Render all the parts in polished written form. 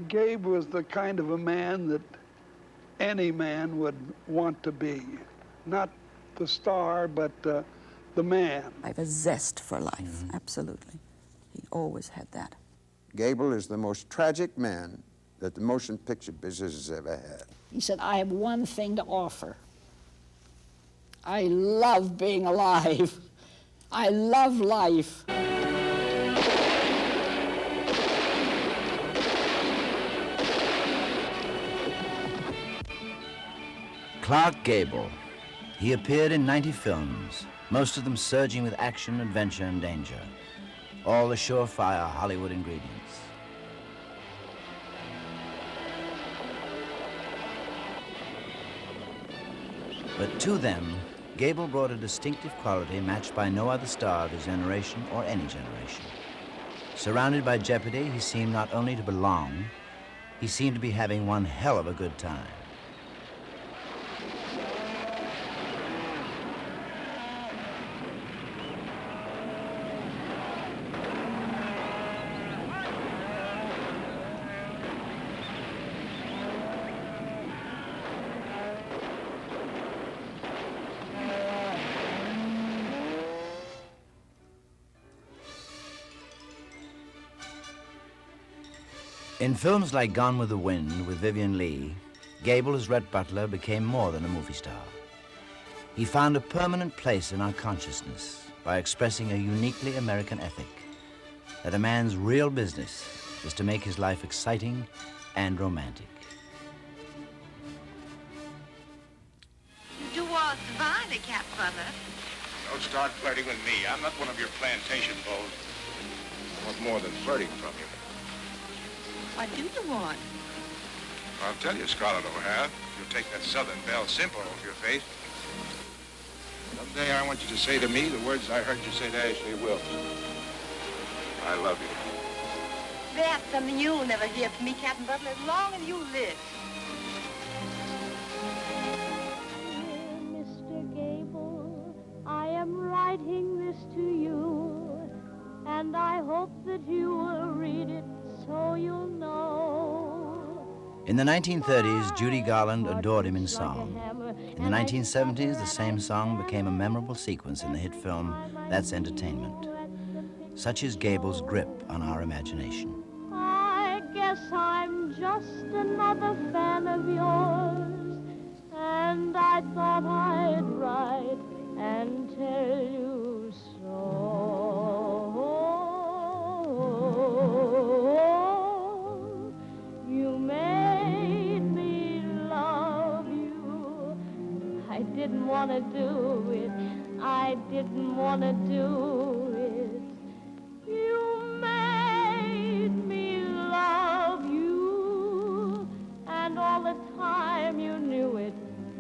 Gabe was the kind of a man that any man would want to be. Not the star, but the man. I have a zest for life, absolutely. He always had that. Gable is the most tragic man that the motion picture business has ever had. He said, I have one thing to offer. I love being alive. I love life. Clark Gable. He appeared in 90 films, most of them surging with action, adventure, and danger. All the surefire Hollywood ingredients. But to them, Gable brought a distinctive quality matched by no other star of his generation or any generation. Surrounded by jeopardy, he seemed not only to belong, he seemed to be having one hell of a good time. In films like Gone with the Wind with Vivien Leigh, Gable as Rhett Butler became more than a movie star. He found a permanent place in our consciousness by expressing a uniquely American ethic, that a man's real business is to make his life exciting and romantic. You do all divinely, Cap Butler. Don't start flirting with me. I'm not one of your plantation beaux. I want more than flirting from you. What do you want? I'll tell you, Scarlett O'Hara, if you'll take that Southern Belle Simple off your face. Someday I want you to say to me the words I heard you say to Ashley Wilkes. I love you. That's something you'll never hear from me, Captain Butler, as long as you live. Dear Mr. Gable, I am writing this to you, and I hope that you will read it so you'll know. In the 1930s, Judy Garland adored him in song. In the 1970s, the same song became a memorable sequence in the hit film That's Entertainment. Such is Gable's grip on our imagination. I guess I'm just another fan of yours, and I thought I'd write and tell you so. You made me love you. I didn't want to do it. I didn't want to do it. You made me love you. And all the time you knew it.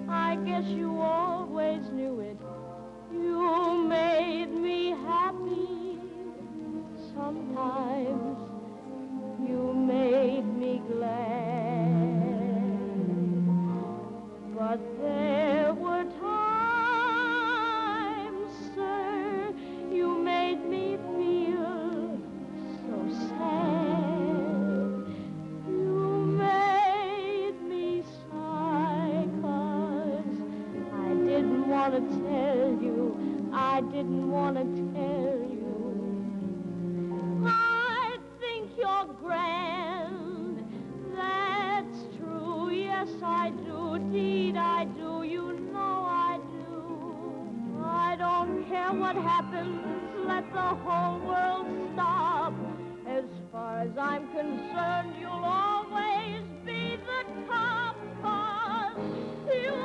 I guess you always knew it. You made me happy. Sometimes you made me glad. But there were times, sir, you made me feel so sad. You made me sigh, 'cause I didn't want to tell you, I didn't want to tell you. I think you're grand, that's true, yes I do, deed I do, you know I do. I don't care what happens, let the whole world stop. As far as I'm concerned, you'll always be the top, 'cause you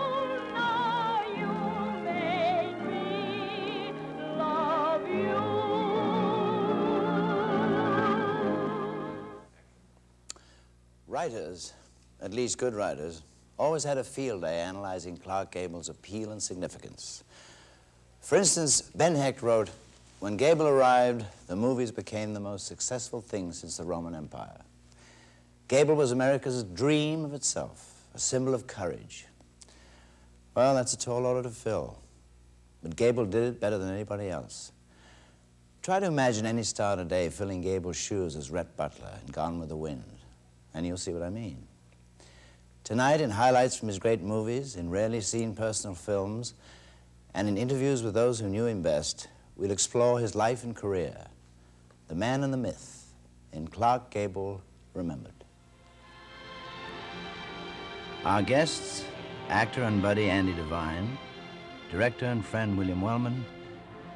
know you made me love you. Writers, at least good writers, always had a field day analyzing Clark Gable's appeal and significance. For instance, Ben Hecht wrote, "When Gable arrived, the movies became the most successful thing since the Roman Empire. Gable was America's dream of itself, a symbol of courage." Well, that's a tall order to fill, but Gable did it better than anybody else. Try to imagine any star today filling Gable's shoes as Rhett Butler in Gone with the Wind. and you'll see what I mean. Tonight, in highlights from his great movies, in rarely seen personal films, and in interviews with those who knew him best, we'll explore his life and career, the man and the myth, in Clark Gable Remembered. Our guests, actor and buddy Andy Devine, director and friend William Wellman,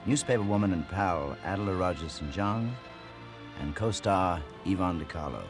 newspaper woman and pal Adela Rogers St. John, and co-star Yvonne DiCarlo.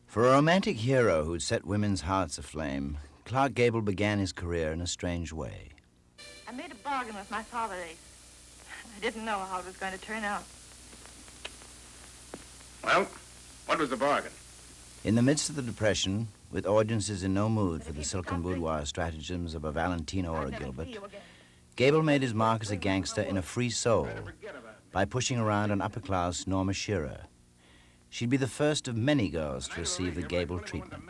For a romantic hero who'd set women's hearts aflame, Clark Gable began his career in a strange way. I made a bargain with my father, Ace. I didn't know how it was going to turn out. Well, what was the bargain? In the midst of the Depression, with audiences in no mood for the silken boudoir stratagems of a Valentino or a Gilbert, Gable made his mark as a gangster in A Free Soul by pushing around an upper-class Norma Shearer. She'd be the first of many girls to receive the Gable treatment.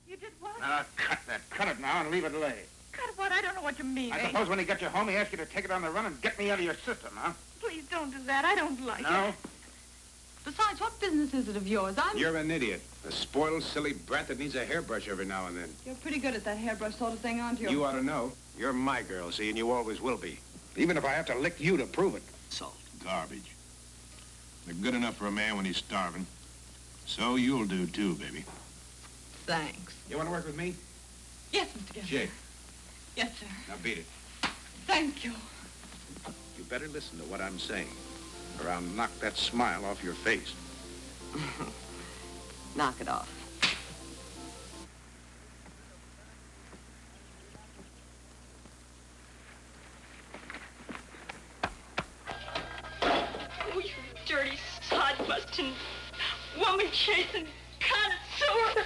You did what? Cut that. Cut it now and leave it lay. Cut what? I don't know what you mean, I Ace. suppose when he got you home, he asked you to take it on the run and get me out of your system, huh? Please don't do that. I don't like No? it. Besides, what business is it of yours? You're an idiot. A spoiled, silly brat that needs a hairbrush every now and then. You're pretty good at that hairbrush sort of thing, aren't you? You ought to know. You're my girl, see, and you always will be. Even if I have to lick you to prove it. Salt. Garbage. They're good enough for a man when he's starving. So you'll do, too, baby. Thanks. You want to work with me? Yes, Mr. Gable. Jake. Yes, sir. Now beat it. Thank you. You better listen to what I'm saying, or I'll knock that smile off your face. Knock it off. Oh, you dirty, sod-busting, woman-chasing connoisseur.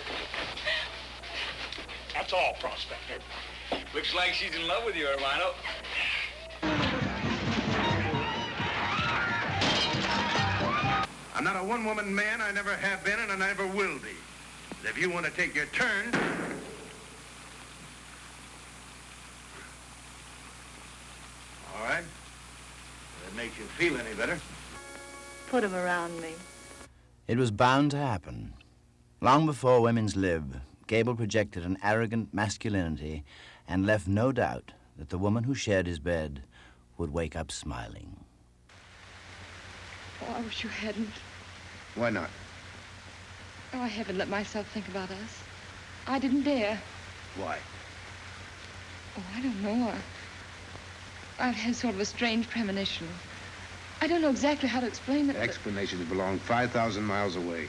That's all, Prospector. Looks like she's in love with you, hermano. I'm not a one-woman man. I never have been, and I never will be. But if you want to take your turn... All right. If it makes you feel any better. Put him around me. It was bound to happen. Long before women's lib, Gable projected an arrogant masculinity and left no doubt that the woman who shared his bed would wake up smiling. Oh, I wish you hadn't. Why not? Oh, I haven't let myself think about us. I didn't dare. Why? Oh, I don't know. I've had sort of a strange premonition. I don't know exactly how to explain it. but- Explanations belong 5,000 miles away.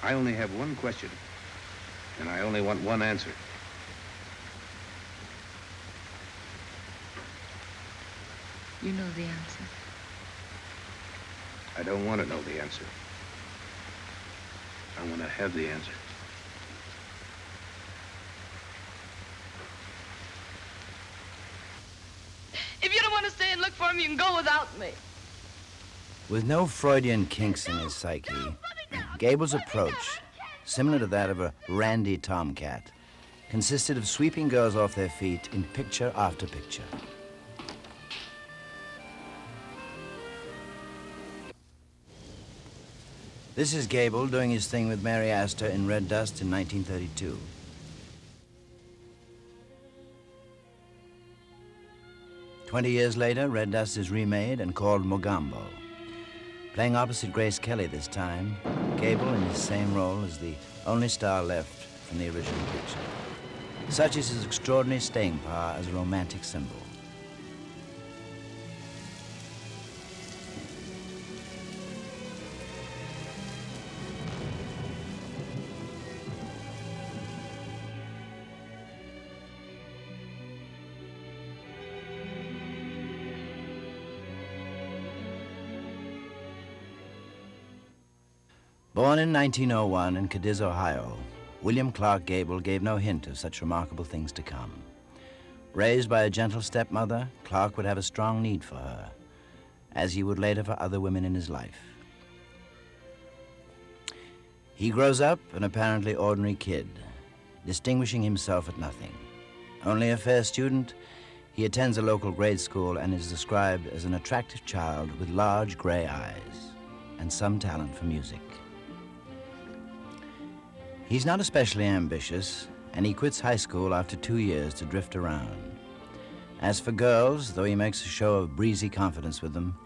I only have one question, and I only want one answer. You know the answer. I don't want to know the answer. I want to have the answer. If you don't want to stay and look for him, you can go without me. With no Freudian kinks in his psyche, Gable's approach, similar to that of a randy tomcat, consisted of sweeping girls off their feet in picture after picture. This is Gable doing his thing with Mary Astor in Red Dust in 1932. "20 years later, Red Dust is remade and called Mogambo. Playing opposite Grace Kelly this time, Gable in his same role as the only star left from the original picture. Such is his extraordinary staying power as a romantic symbol. Born in 1901 in Cadiz, Ohio, William Clark Gable gave no hint of such remarkable things to come. Raised by a gentle stepmother, Clark would have a strong need for her, as he would later for other women in his life. He grows up an apparently ordinary kid, distinguishing himself at nothing. Only a fair student, he attends a local grade school and is described as an attractive child with large gray eyes and some talent for music. He's not especially ambitious, and he quits high school after 2 years to drift around. As for girls, though he makes a show of breezy confidence with them,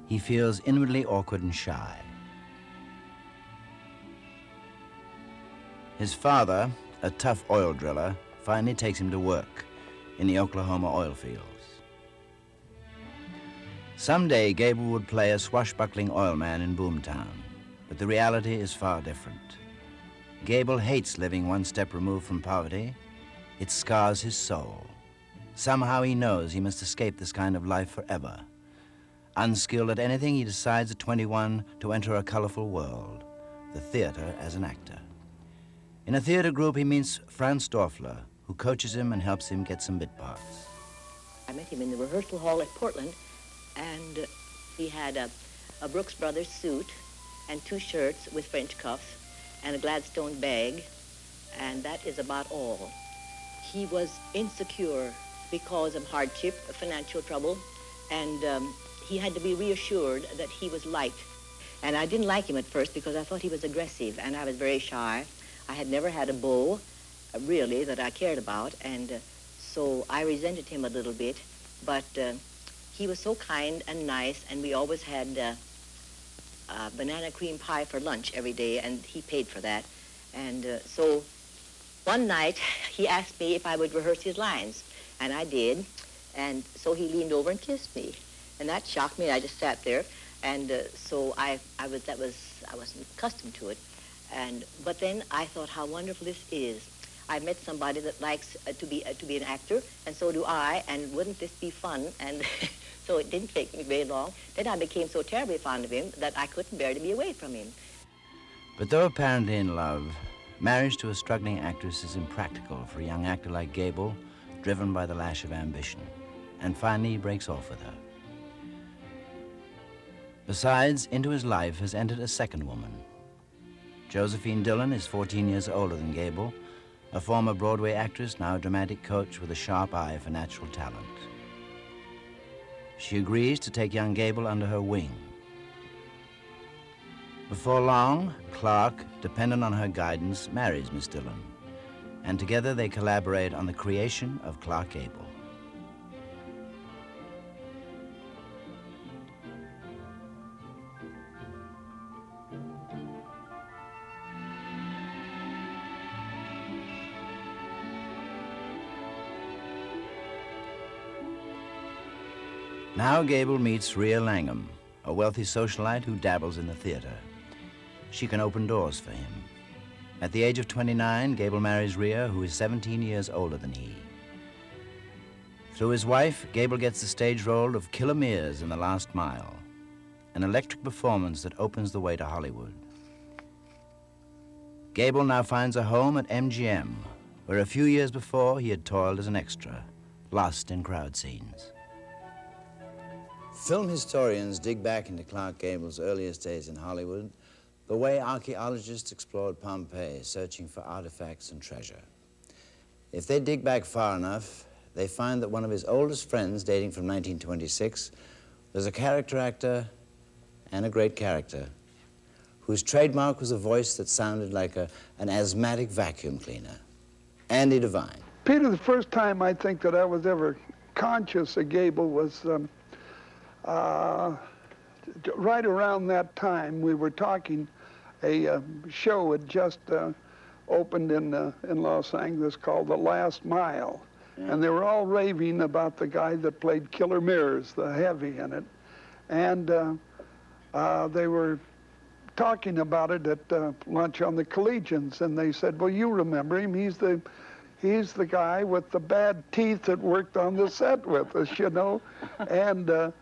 he feels inwardly awkward and shy. His father, a tough oil driller, finally takes him to work in the Oklahoma oil fields. Someday, Gable would play a swashbuckling oil man in Boomtown, but the reality is far different. Gable hates living one step removed from poverty. It scars his soul. Somehow he knows he must escape this kind of life forever. Unskilled at anything, he decides at 21 to enter a colorful world, the theater as an actor. In a theater group, he meets Franz Dorfler, who coaches him and helps him get some bit parts. I met him in the rehearsal hall at Portland, and he had a Brooks Brothers suit and 2 shirts with French cuffs and a Gladstone bag, and that is about all. He was insecure because of hardship, financial trouble, and he had to be reassured that he was liked. And I didn't like him at first because I thought he was aggressive, and I was very shy. I had never had a beau, really, that I cared about, and so I resented him a little bit, but he was so kind and nice, and we always had banana cream pie for lunch every day, and he paid for that. And so one night, he asked me if I would rehearse his lines, and I did, and so he leaned over and kissed me, and that shocked me. I just sat there, and so I wasn't accustomed to it. But then I thought how wonderful this is. I met somebody that likes to be an actor, and so do I, and wouldn't this be fun? And so it didn't take me very long. Then I became so terribly fond of him that I couldn't bear to be away from him. But though apparently in love, marriage to a struggling actress is impractical for a young actor like Gable, driven by the lash of ambition. And finally, he breaks off with her. Besides, into his life has entered a second woman. Josephine Dillon is 14 years older than Gable, a former Broadway actress, now a dramatic coach with a sharp eye for natural talent. She agrees to take young Gable under her wing. Before long, Clark, dependent on her guidance, marries Miss Dillon, and together they collaborate on the creation of Clark Gable. Now Gable meets Rhea Langham, a wealthy socialite who dabbles in the theater. She can open doors for him. At the age of 29, Gable marries Rhea, who is 17 years older than he. Through his wife, Gable gets the stage role of Killer Mears in The Last Mile, an electric performance that opens the way to Hollywood. Gable now finds a home at MGM, where a few years before he had toiled as an extra, lost in crowd scenes. Film historians dig back into Clark Gable's earliest days in Hollywood the way archaeologists explored Pompeii, searching for artifacts and treasure. If they dig back far enough, they find that one of his oldest friends, dating from 1926, was a character actor and a great character, whose trademark was a voice that sounded like an asthmatic vacuum cleaner, Andy Devine. Peter, the first time I think that I was ever conscious of Gable was right around that time. We were talking, a show had just opened in Los Angeles called The Last Mile. And they were all raving about the guy that played Killer Mears, the heavy in it. And they were talking about it at lunch on the Collegians, and they said, well, you remember him. He's the guy with the bad teeth that worked on the set with us, you know. And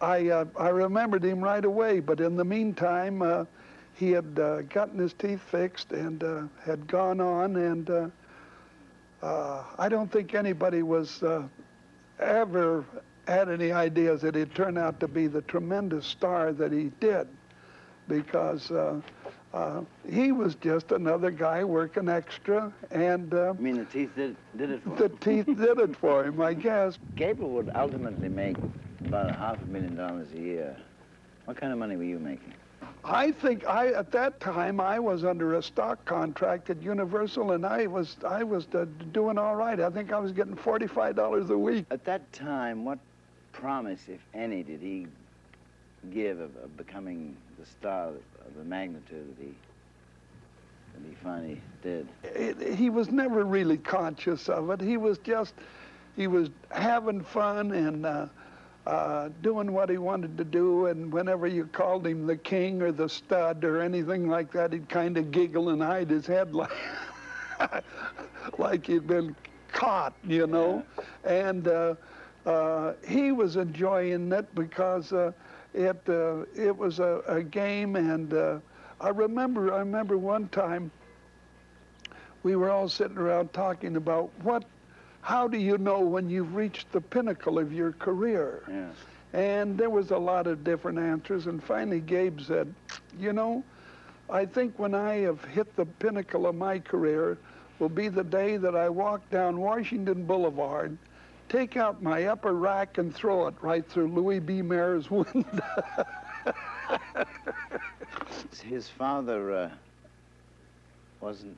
I remembered him right away, but in the meantime, he had gotten his teeth fixed and had gone on, and I don't think anybody was ever had any ideas that he'd turn out to be the tremendous star that he did, because he was just another guy working extra, and I mean, the teeth did it for him. the teeth did it for him, I guess. Gable would ultimately make about $500,000 a year. What kind of money were you making? I think at that time I was under a stock contract at Universal, and I was doing all right. I think I was getting $45 a week. At that time, what promise, if any, did he give of becoming the star of the magnitude that he finally did? He was never really conscious of it. He was having fun and doing what he wanted to do, and whenever you called him the king or the stud or anything like that, he'd kind of giggle and hide his head like, like he'd been caught, you know. Yeah. And he was enjoying it because it was a game, and I remember one time we were all sitting around talking about how do you know when you've reached the pinnacle of your career? Yeah. And there was a lot of different answers, and finally Gabe said, you know, I think when I have hit the pinnacle of my career will be the day that I walk down Washington Boulevard, take out my upper rack and throw it right through Louis B. Mayer's window. His father wasn't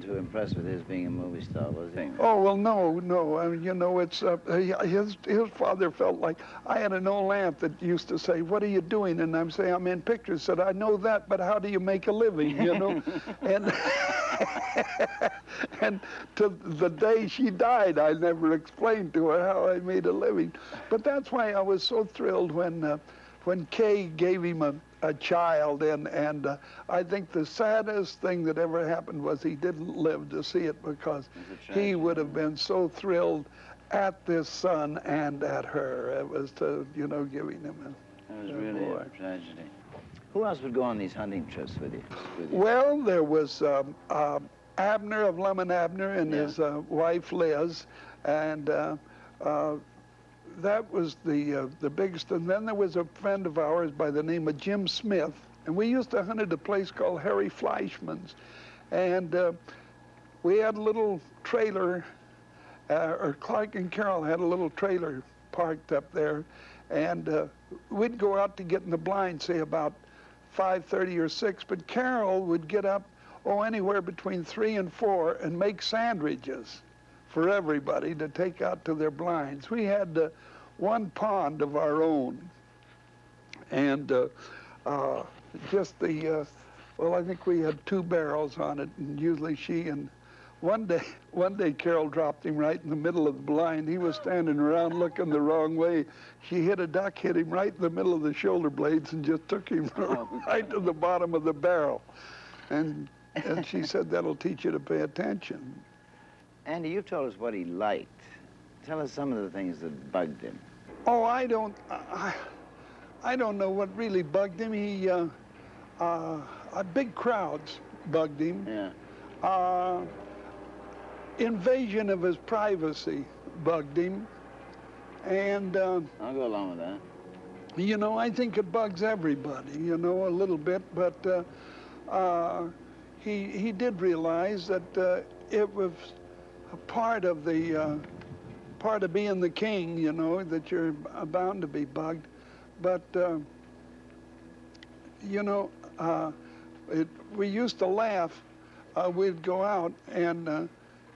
too impressed with his being a movie star, was he? Oh, well, no. I mean, you know, it's his father felt like, I had an old aunt that used to say, what are you doing? And I'm saying, I'm in pictures. Said, I know that, but how do you make a living, you know? And and to the day she died, I never explained to her how I made a living. But that's why I was so thrilled when Kay gave him a child, and I think the saddest thing that ever happened was he didn't live to see it, because he would have been so thrilled at this son and at her. It was to, you know, giving him That was really a tragedy. Who else would go on these hunting trips with you? Well, there was Abner of Lum and Abner and his wife Liz, and that was the biggest. And then there was a friend of ours by the name of Jim Smith, and we used to hunt at a place called Harry Fleischman's, and we had a little trailer, or Clark and Carol had a little trailer parked up there, and we'd go out to get in the blind, say about 5:30 or 6, but Carol would get up, anywhere between 3 and 4, and make sandwiches for everybody to take out to their blinds. We had one pond of our own, and just the, well, I think we had 2 barrels on it, and usually one day Carol dropped him right in the middle of the blind. He was standing around looking the wrong way. She hit a duck, hit him right in the middle of the shoulder blades, and just took him right to the bottom of the barrel. And she said, that'll teach you to pay attention. Andy, you told us what he liked. Tell us some of the things that bugged him. Oh, I don't know what really bugged him. He, big crowds bugged him. Yeah. Invasion of his privacy bugged him. And I'll go along with that. You know, I think it bugs everybody, you know, a little bit, but he did realize that it was a part of being the king, you know, that you're bound to be bugged. But you know, we used to laugh. We'd go out, and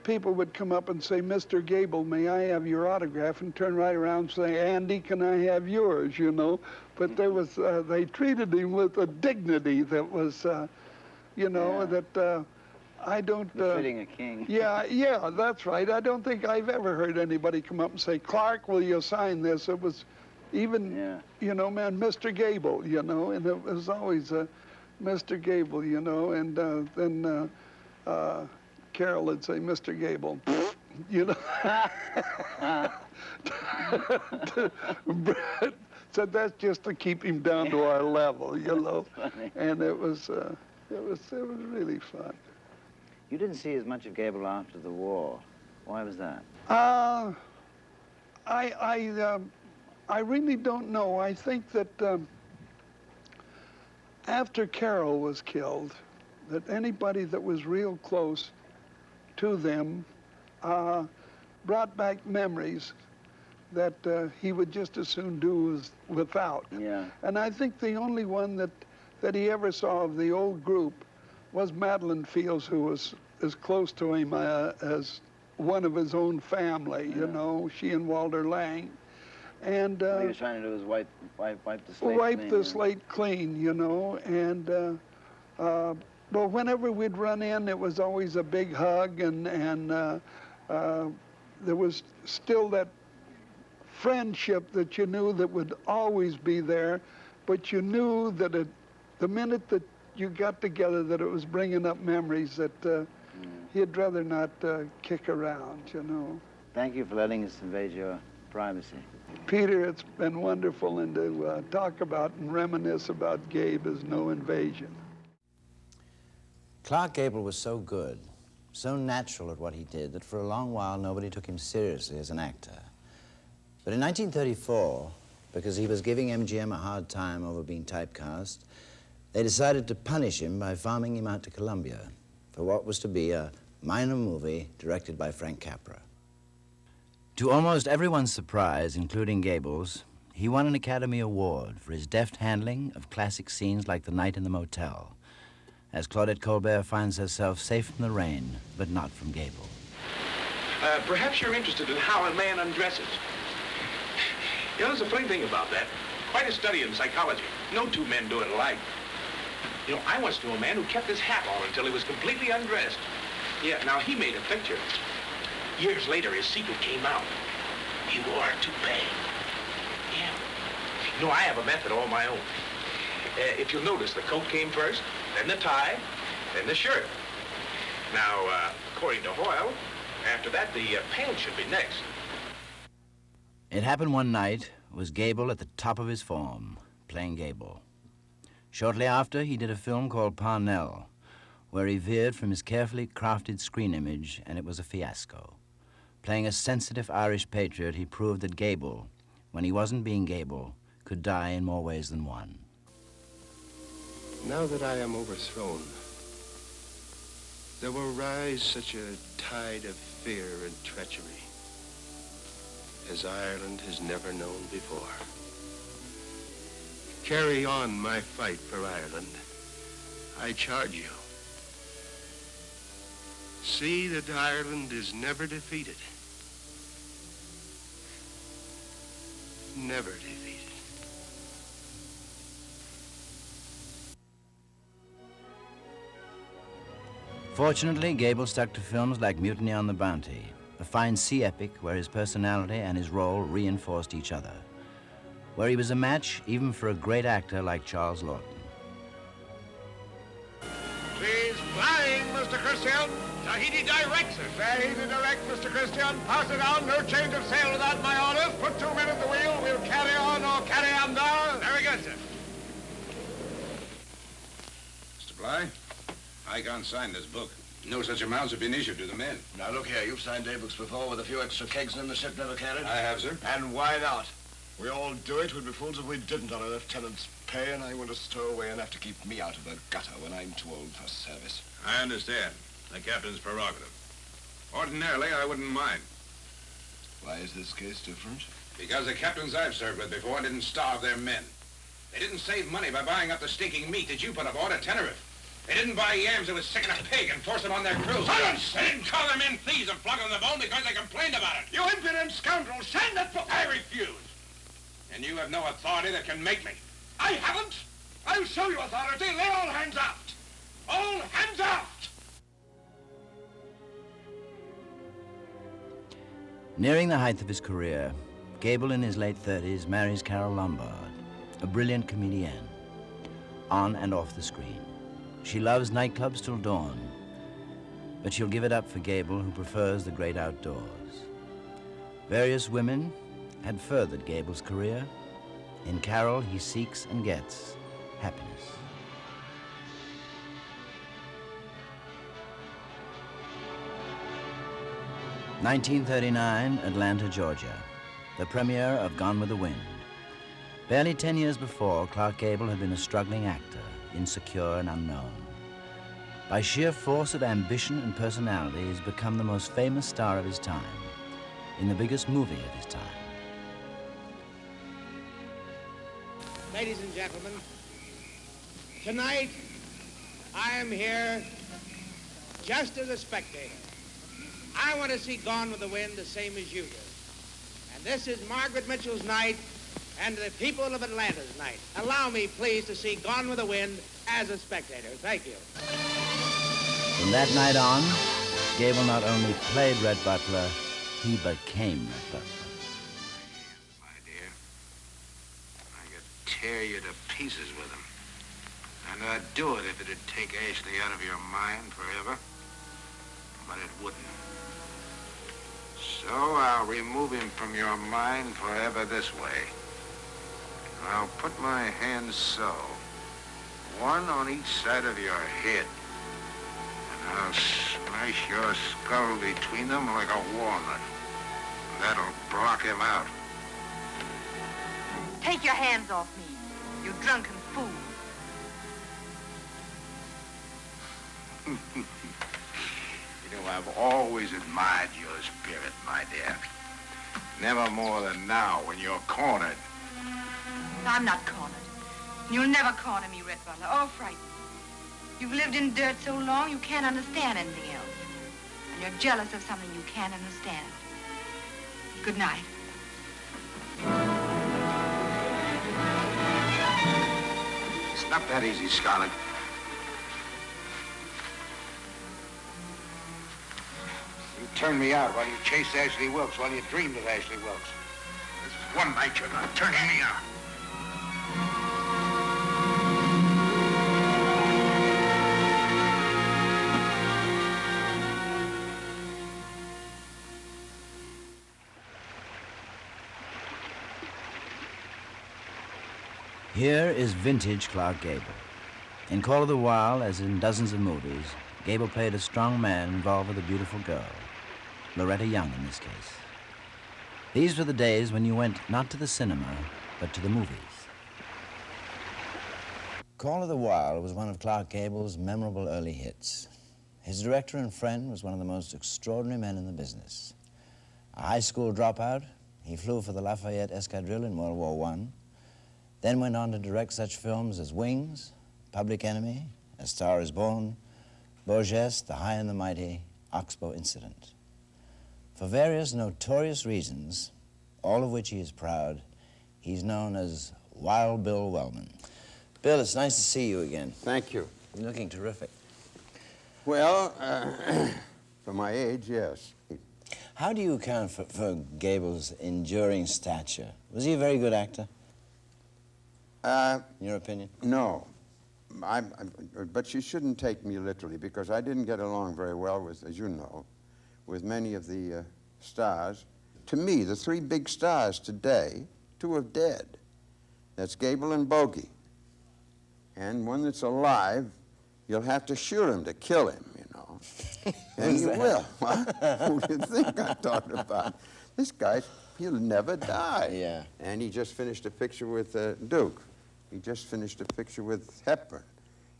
people would come up and say, Mr. Gable, may I have your autograph? And turn right around and say, Andy, can I have yours, you know? But there was, they treated him with a dignity that was, you know, that I don't... Befitting a king. Yeah, that's right. I don't think I've ever heard anybody come up and say, Clark, will you sign this? It was even, you know, man, Mr. Gable, you know, and it was always Mr. Gable, you know, and then Carol would say, Mr. Gable, you know. So that's just to keep him down to our level, you know. And it was really fun. You didn't see as much of Gable after the war. Why was that? I really don't know. I think that after Carol was killed, that anybody that was real close to them brought back memories that he would just as soon do as without. Yeah. And I think the only one that he ever saw of the old group was Madeline Fields, who was as close to him as one of his own family, you know, she and Walter Lang. And what he was trying to do was wipe the slate wipe clean. the slate clean, you know. And but whenever we'd run in, it was always a big hug, and there was still that friendship that you knew that would always be there, but you knew that the minute that you got together, that it was bringing up memories that he'd rather not kick around, you know. Thank you for letting us invade your privacy. Peter, it's been wonderful, and to talk about and reminisce about Gabe is no invasion. Clark Gable was so good, so natural at what he did, that for a long while nobody took him seriously as an actor. But in 1934, because he was giving MGM a hard time over being typecast, they decided to punish him by farming him out to Columbia for what was to be a minor movie directed by Frank Capra. To almost everyone's surprise, including Gable's, he won an Academy Award for his deft handling of classic scenes like The Night in the Motel, as Claudette Colbert finds herself safe from the rain, but not from Gable. Perhaps you're interested in how a man undresses. You know, there's a funny thing about that. Quite a study in psychology. No two men do it alike. You know, I once knew a man who kept his hat on until he was completely undressed. Yeah, now he made a picture. Years later, his secret came out. He wore a toupee. Yeah. You know, I have a method all my own. If you'll notice, the coat came first, then the tie, then the shirt. Now, according to Hoyle, after that, the pants should be next. It happened one night, was Gable at the top of his form, playing Gable. Shortly after, he did a film called Parnell, where he veered from his carefully crafted screen image, and it was a fiasco. Playing a sensitive Irish patriot, he proved that Gable, when he wasn't being Gable, could die in more ways than one. Now that I am overthrown, there will rise such a tide of fear and treachery as Ireland has never known before. Carry on my fight for Ireland, I charge you. See that Ireland is never defeated. Never defeated. Fortunately, Gable stuck to films like Mutiny on the Bounty, a fine sea epic where his personality and his role reinforced each other, where he was a match even for a great actor like Charles Lawton. She's flying, Mr. Christian. Tahiti direct, sir. Tahiti direct, Mr. Christian. Pass it on. No change of sail without my orders. Put 2 men at the wheel. We'll carry on or carry under. Very good, sir. Mr. Bly, I can't sign this book. No such amounts have been issued to the men. Now, look here. You've signed day books before with a few extra kegs in them the ship never carried. I have, sir. And why not? We all do it. We'd be fools if we didn't on a lieutenant's pay, and I want to stow away enough to keep me out of the gutter when I'm too old for service. I understand. The captain's prerogative. Ordinarily, I wouldn't mind. Why is this case different? Because the captains I've served with before didn't starve their men. They didn't save money by buying up the stinking meat that you put aboard at Tenerife. They didn't buy yams that was sick in a pig and force them on their crew. Silence! They didn't call their men thieves and flog them the bone because they complained about it. You impudent scoundrel! Send that book! I refuse. And you have no authority that can make me. I haven't! I'll show you authority. Lay all hands aft! All hands aft! Nearing the height of his career, Gable in his late 30s marries Carole Lombard, a brilliant comedienne, on and off the screen. She loves nightclubs till dawn, but she'll give it up for Gable, who prefers the great outdoors. Various women had furthered Gable's career. In Carole, he seeks and gets happiness. 1939, Atlanta, Georgia, the premiere of Gone with the Wind. Barely 10 years before, Clark Gable had been a struggling actor, insecure and unknown. By sheer force of ambition and personality, he's become the most famous star of his time, in the biggest movie of his time. Ladies and gentlemen, tonight I am here just as a spectator. I want to see Gone with the Wind the same as you do. And this is Margaret Mitchell's night and the people of Atlanta's night. Allow me, please, to see Gone with the Wind as a spectator. Thank you. From that night on, Gable not only played Red Butler, he became Red Butler. My dear, I could tear you to pieces with them. And I'd do it if it'd take Ashley out of your mind forever. But it wouldn't. So I'll remove him from your mind forever this way. I'll put my hands so, one on each side of your head. And I'll smash your skull between them like a walnut. That'll block him out. Take your hands off me, you drunken fool. You know, I've always admired your spirit, my dear. Never more than now when you're cornered. I'm not cornered. You'll never corner me, Red Butler, or frighten me. You've lived in dirt so long you can't understand anything else. And you're jealous of something you can't understand. Good night. It's not that easy, Scarlett. You turned me out while you chased Ashley Wilkes, while you dreamed of Ashley Wilkes. This is one night you're not turning me out. Here is vintage Clark Gable. In Call of the Wild, as in dozens of movies, Gable played a strong man involved with a beautiful girl, Loretta Young in this case. These were the days when you went not to the cinema, but to the movies. Call of the Wild was one of Clark Gable's memorable early hits. His director and friend was one of the most extraordinary men in the business. A high school dropout, he flew for the Lafayette Escadrille in World War I, then went on to direct such films as Wings, Public Enemy, A Star is Born, Borges, The High and the Mighty, Oxbow Incident. For various notorious reasons, all of which he is proud, he's known as Wild Bill Wellman. Bill, it's nice to see you again. Thank you. You're looking terrific. Well, for my age, yes. How do you account for Gable's enduring stature? Was he a very good actor? In your opinion? No. But you shouldn't take me literally, because I didn't get along very well with, as you know, with many of the stars. To me, the three big stars today, two are dead. That's Gable and Bogey. And one that's alive, you'll have to shoot him to kill him, you know. And you will. What? Who do you think I'm talking about? This guy, he'll never die. Yeah. And he just finished a picture with Duke. He just finished a picture with Hepburn.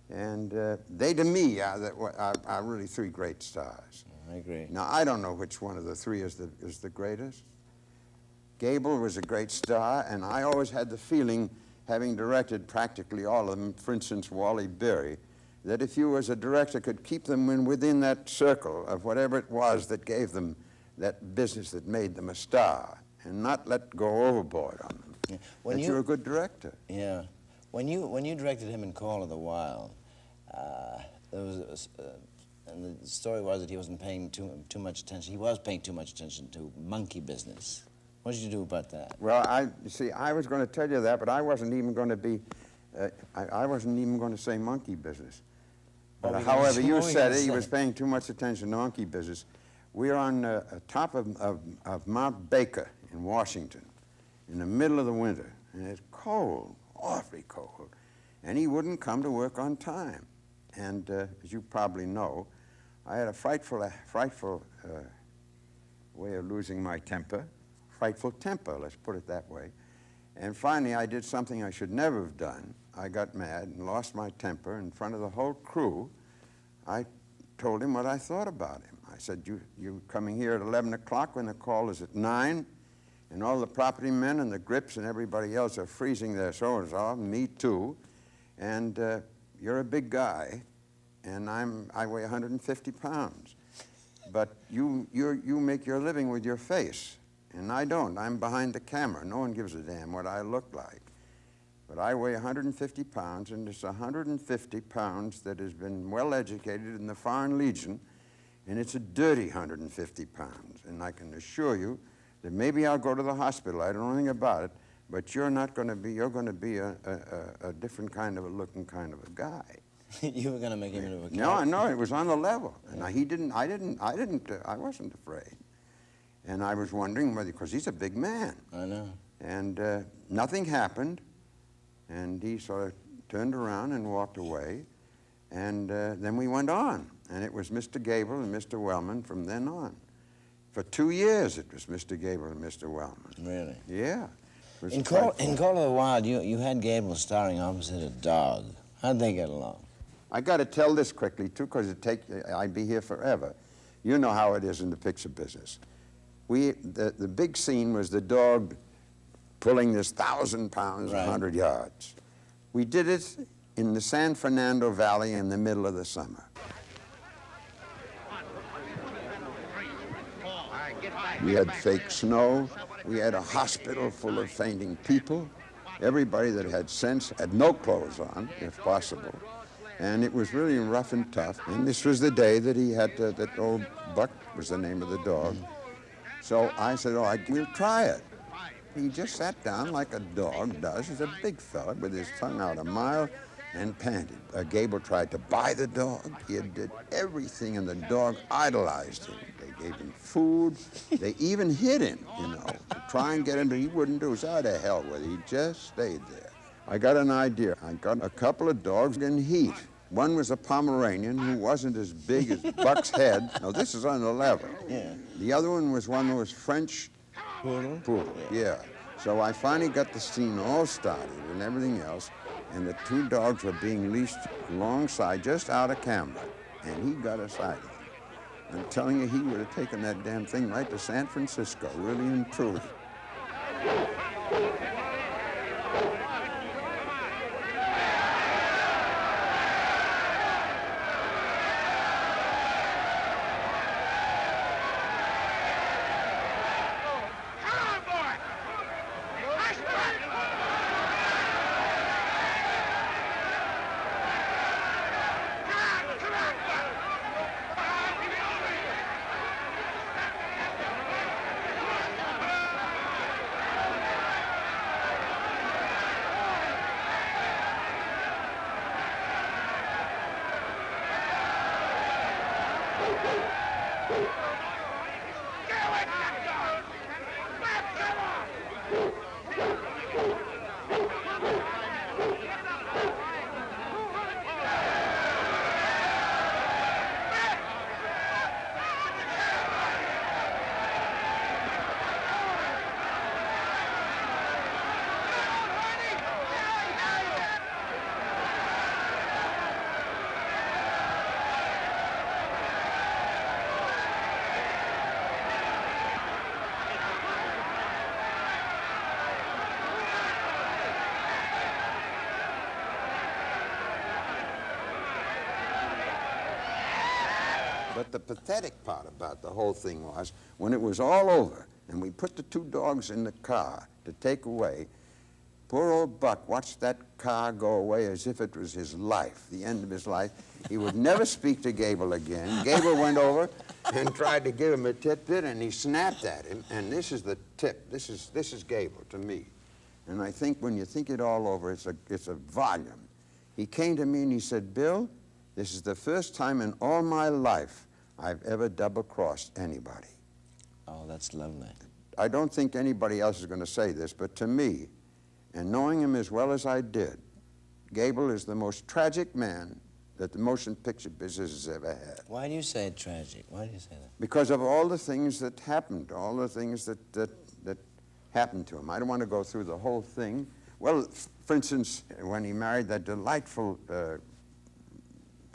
And they, to me, are really three great stars. I agree. Now, I don't know which one of the three is the greatest. Gable was a great star, and I always had the feeling, having directed practically all of them, for instance, Wally Berry, that if you as a director could keep them within that circle of whatever it was that gave them that business that made them a star, and not let go overboard on them, yeah. You're a good director. Yeah. When you directed him in Call of the Wild, there was and the story was that he wasn't paying too much attention. He was paying too much attention to monkey business. What did you do about that? Well, you see, I was going to tell you that, but I wasn't even going to be, I wasn't even going to say monkey business. But however you said it, he was paying too much attention to monkey business. We're on top of Mount Baker in Washington in the middle of the winter, and it's cold, awfully cold, and he wouldn't come to work on time. And as you probably know, I had a frightful way of losing my temper, frightful temper, let's put it that way. And finally, I did something I should never have done. I got mad and lost my temper in front of the whole crew. I told him what I thought about him. I said, you coming here at 11 o'clock when the call is at 9, and all the property men and the grips and everybody else are freezing their shoulders off, me too, and you're a big guy, and I weigh 150 pounds. But you make your living with your face, and I don't. I'm behind the camera. No one gives a damn what I look like. But I weigh 150 pounds, and it's 150 pounds that has been well educated in the Foreign Legion, and it's a dirty 150 pounds. And I can assure you that maybe I'll go to the hospital. I don't know anything about it, but you're going to be a different kind of a looking kind of a guy. You were going to make him into a character? No, no, it was on the level. And I wasn't afraid. And I was wondering whether, because he's a big man. I know. And nothing happened. And he sort of turned around and walked away. And then we went on. And it was Mr. Gable and Mr. Wellman from then on. For 2 years it was Mr. Gable and Mr. Wellman. Really? Yeah. In Call of the Wild, you had Gable starring opposite a dog. How'd they get along? I got to tell this quickly, too, because I'd be here forever. You know how it is in the picture business. The big scene was the dog pulling this 1,000 pounds, 100 yards. We did it in the San Fernando Valley in the middle of the summer. We had fake snow. We had a hospital full of fainting people. Everybody that had sense had no clothes on, if possible. And it was really rough and tough. And this was the day that he had that old Buck was the name of the dog. So I said, we'll try it. He just sat down like a dog does. He's a big fella with his tongue out a mile and panted. Gable tried to buy the dog. He did everything, and the dog idolized him. They gave him food. They even hid him, to try and get him, but he wouldn't do it. So how the hell with it? He just stayed there. I got an idea. I got a couple of dogs in heat. One was a Pomeranian who wasn't as big as Buck's head. Now, this is on the level. Yeah. The other one was one that was French poodle. Yeah. So I finally got the scene all started and everything else, and the two dogs were being leashed alongside, just out of camera, and he got a sighting. I'm telling you, he would have taken that damn thing right to San Francisco, really and truly. But the pathetic part about the whole thing was, when it was all over, and we put the two dogs in the car to take away, poor old Buck watched that car go away as if it was his life, the end of his life. He would never speak to Gable again. Gable went over and tried to give him a titbit, and he snapped at him, and this is the tip. This is Gable to me. And I think when you think it all over, it's a volume. He came to me and he said, Bill, this is the first time in all my life I've ever double-crossed anybody. Oh, that's lovely. I don't think anybody else is going to say this, but to me, and knowing him as well as I did, Gable is the most tragic man that the motion picture business has ever had. Why do you say it tragic? Why do you say that? Because of all the things that happened, all the things that happened to him. I don't want to go through the whole thing. Well, for instance, when he married that delightful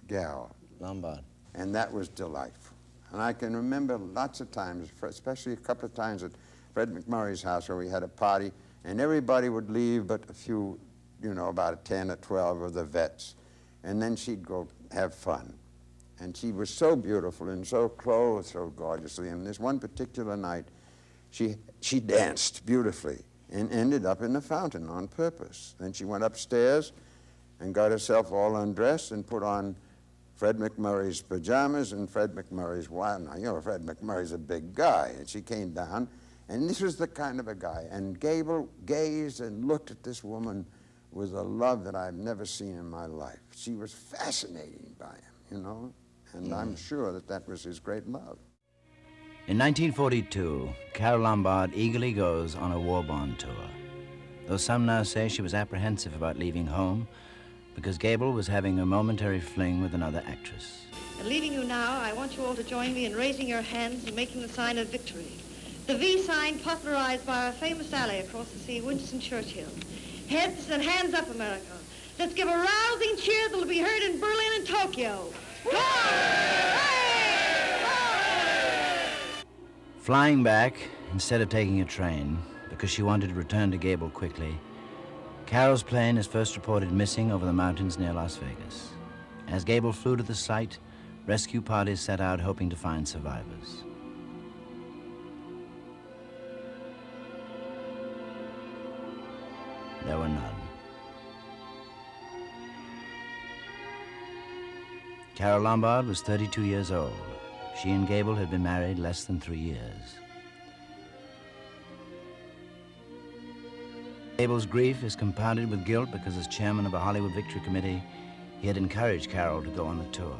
gal. Lombard. And that was delightful. And I can remember lots of times, especially a couple of times at Fred McMurray's house where we had a party, and everybody would leave but a few, you know, about 10 or 12 of the vets. And then she'd go have fun. And she was so beautiful and so clothed so gorgeously. And this one particular night, she danced beautifully and ended up in the fountain on purpose. Then she went upstairs and got herself all undressed and put on Fred McMurray's pajamas and Fred McMurray's wife. Now, you know, Fred McMurray's a big guy. And she came down, and this was the kind of a guy. And Gable gazed and looked at this woman with a love that I've never seen in my life. She was fascinating by him, you know, and I'm sure that that was his great love. In 1942, Carole Lombard eagerly goes on a war bond tour, though some now say she was apprehensive about leaving home because Gable was having a momentary fling with another actress. And leaving you now, I want you all to join me in raising your hands and making the sign of victory. The V sign popularized by our famous ally across the sea, Winston Churchill. Heads and hands up, America. Let's give a rousing cheer that'll be heard in Berlin and Tokyo. Go on! Flying back instead of taking a train because she wanted to return to Gable quickly, Carole's plane is first reported missing over the mountains near Las Vegas. As Gable flew to the site, rescue parties set out hoping to find survivors. There were none. Carole Lombard was 32 years old. She and Gable had been married less than 3 years. Gable's grief is compounded with guilt because as chairman of a Hollywood Victory Committee, he had encouraged Carole to go on the tour.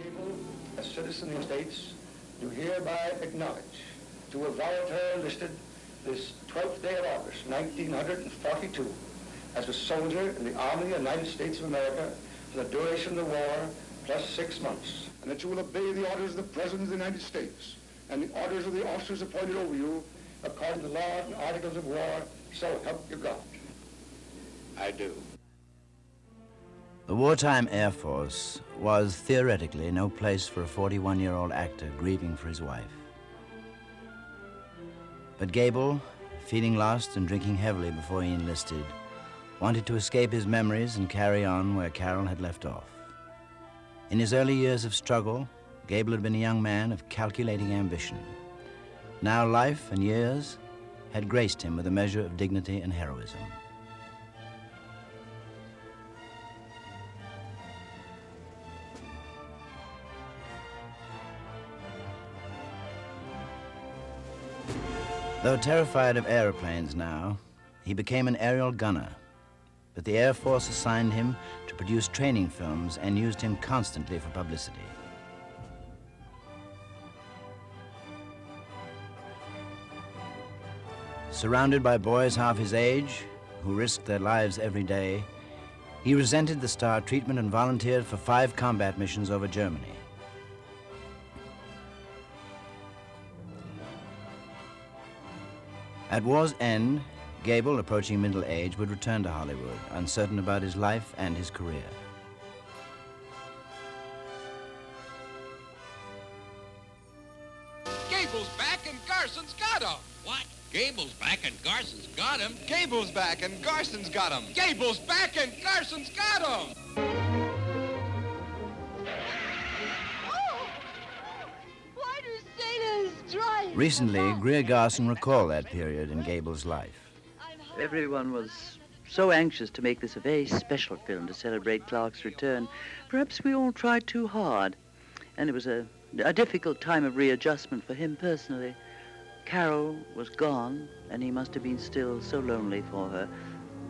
Gable, as citizen of the States, do hereby acknowledge to have voluntarily enlisted this 12th day of August, 1942, as a soldier in the Army of the United States of America for the duration of the war, plus 6 months. And that you will obey the orders of the President of the United States and the orders of the officers appointed over you according to the law and articles of war, so help you God. I do. The wartime Air Force was theoretically no place for a 41-year-old actor grieving for his wife. But Gable, feeling lost and drinking heavily before he enlisted, wanted to escape his memories and carry on where Carole had left off. In his early years of struggle, Gable had been a young man of calculating ambition. Now life and years had graced him with a measure of dignity and heroism. Though terrified of aeroplanes now, he became an aerial gunner. But the Air Force assigned him to produce training films and used him constantly for publicity. Surrounded by boys half his age, who risked their lives every day, he resented the star treatment and volunteered for 5 combat missions over Germany. At war's end, Gable, approaching middle age, would return to Hollywood, uncertain about his life and his career. Gable's back and Garson's got him. What? Gable's back and Garson's got him? Gable's back and Garson's got him. Gable's back and Garson's got him. Recently, Greer Garson recalled that period in Gable's life. Everyone was so anxious to make this a very special film to celebrate Clark's return. Perhaps we all tried too hard, and it was a difficult time of readjustment for him personally. Carole was gone, and he must have been still so lonely for her.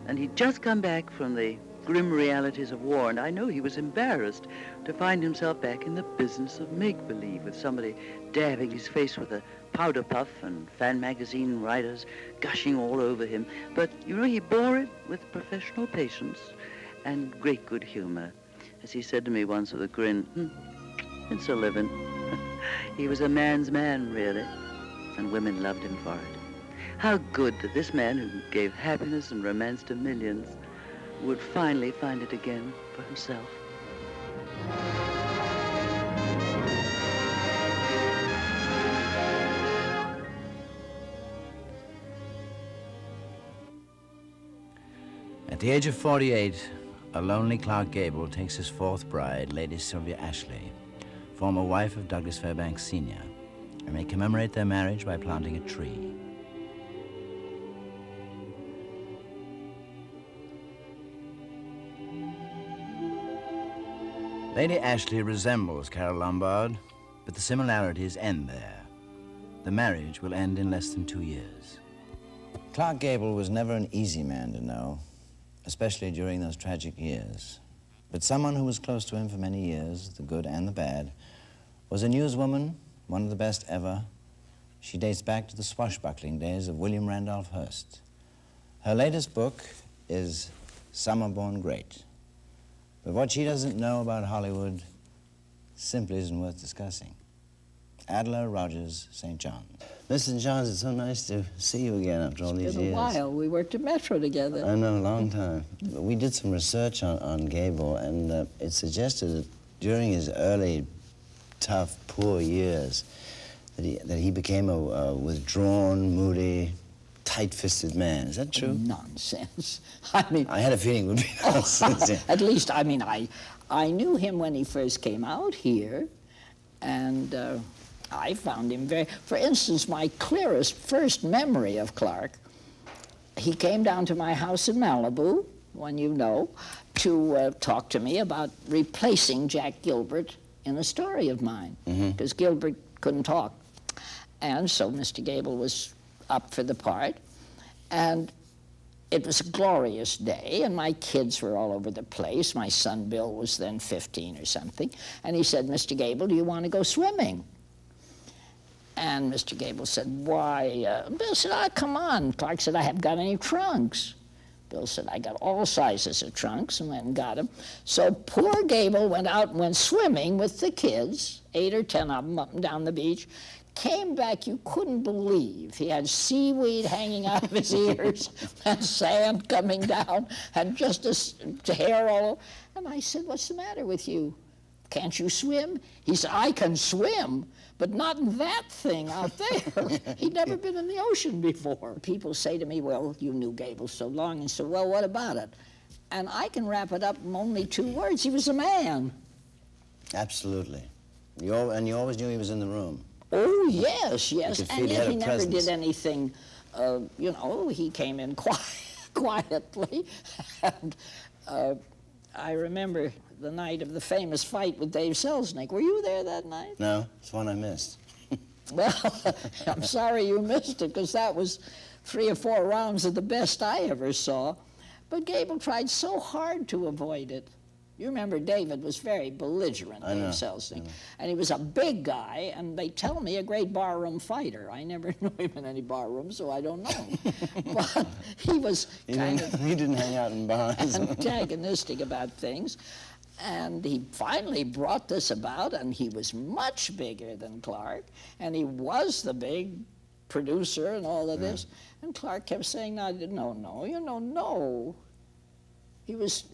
And he'd just come back from the grim realities of war, and I know he was embarrassed to find himself back in the business of make-believe with somebody dabbing his face with a powder puff and fan magazine writers gushing all over him. But, you know, he bore it with professional patience, and great good humor. As he said to me once with a grin, it's a living. He was a man's man, really, and women loved him for it. How good that this man who gave happiness and romance to millions would finally find it again for himself. At the age of 48, a lonely Clark Gable takes his fourth bride, Lady Sylvia Ashley, former wife of Douglas Fairbanks Sr., and they commemorate their marriage by planting a tree. Lady Ashley resembles Carol Lombard, but the similarities end there. The marriage will end in less than 2 years. Clark Gable was never an easy man to know, especially during those tragic years. But someone who was close to him for many years, the good and the bad, was a newswoman, one of the best ever. She dates back to the swashbuckling days of William Randolph Hearst. Her latest book is Some Are Born Great. But what she doesn't know about Hollywood simply isn't worth discussing. Adela Rogers, St. John. Mrs. Johns, it's so nice to see you again after all these years. It's been a while. We worked at Metro together. I know, a long time. We did some research on Gable, and it suggested that during his early, tough, poor years, that he became a withdrawn, moody, tight-fisted man. Is that true? Nonsense. I mean... I had a feeling it would be nonsense. Yeah. At least, I mean, I knew him when he first came out here, and I found him very... For instance, my clearest first memory of Clark, he came down to my house in Malibu, one you know, to talk to me about replacing Jack Gilbert in a story of mine, because Gilbert couldn't talk. And so Mr. Gable was up for the part, and it was a glorious day, and my kids were all over the place. My son Bill was then 15 or something, and he said, Mr. Gable, do you want to go swimming? And Mr. Gable said, why? Bill said, oh, come on. Clark said, I haven't got any trunks. Bill said, I got all sizes of trunks, and went and got them. So poor Gable went out and went swimming with the kids, 8 or 10 of them, up and down the beach. Came back, you couldn't believe. He had seaweed hanging out of his ears and sand coming down and just a hair all over. And I said, what's the matter with you? Can't you swim? He said, I can swim, but not in that thing out there. He'd never been in the ocean before. People say to me, well, you knew Gable so long. And so, well, what about it? And I can wrap it up in only 2 words. He was a man. Absolutely. And you always knew he was in the room. Oh, yes, yes. And yet he never presence. did anything, you know, he came in quietly. And I remember the night of the famous fight with Dave Selznick. Were you there that night? No, it's one I missed. Well, I'm sorry you missed it, because that was 3 or 4 rounds of the best I ever saw. But Gable tried so hard to avoid it. You remember David was very belligerent, Dave Selznick. And he was a big guy, and they tell me a great barroom fighter. I never knew him in any barroom, so I don't know. But he was He didn't hang out in bars. antagonistic about things. And he finally brought this about, and he was much bigger than Clark, and he was the big producer and all of this. And Clark kept saying, no, no. He was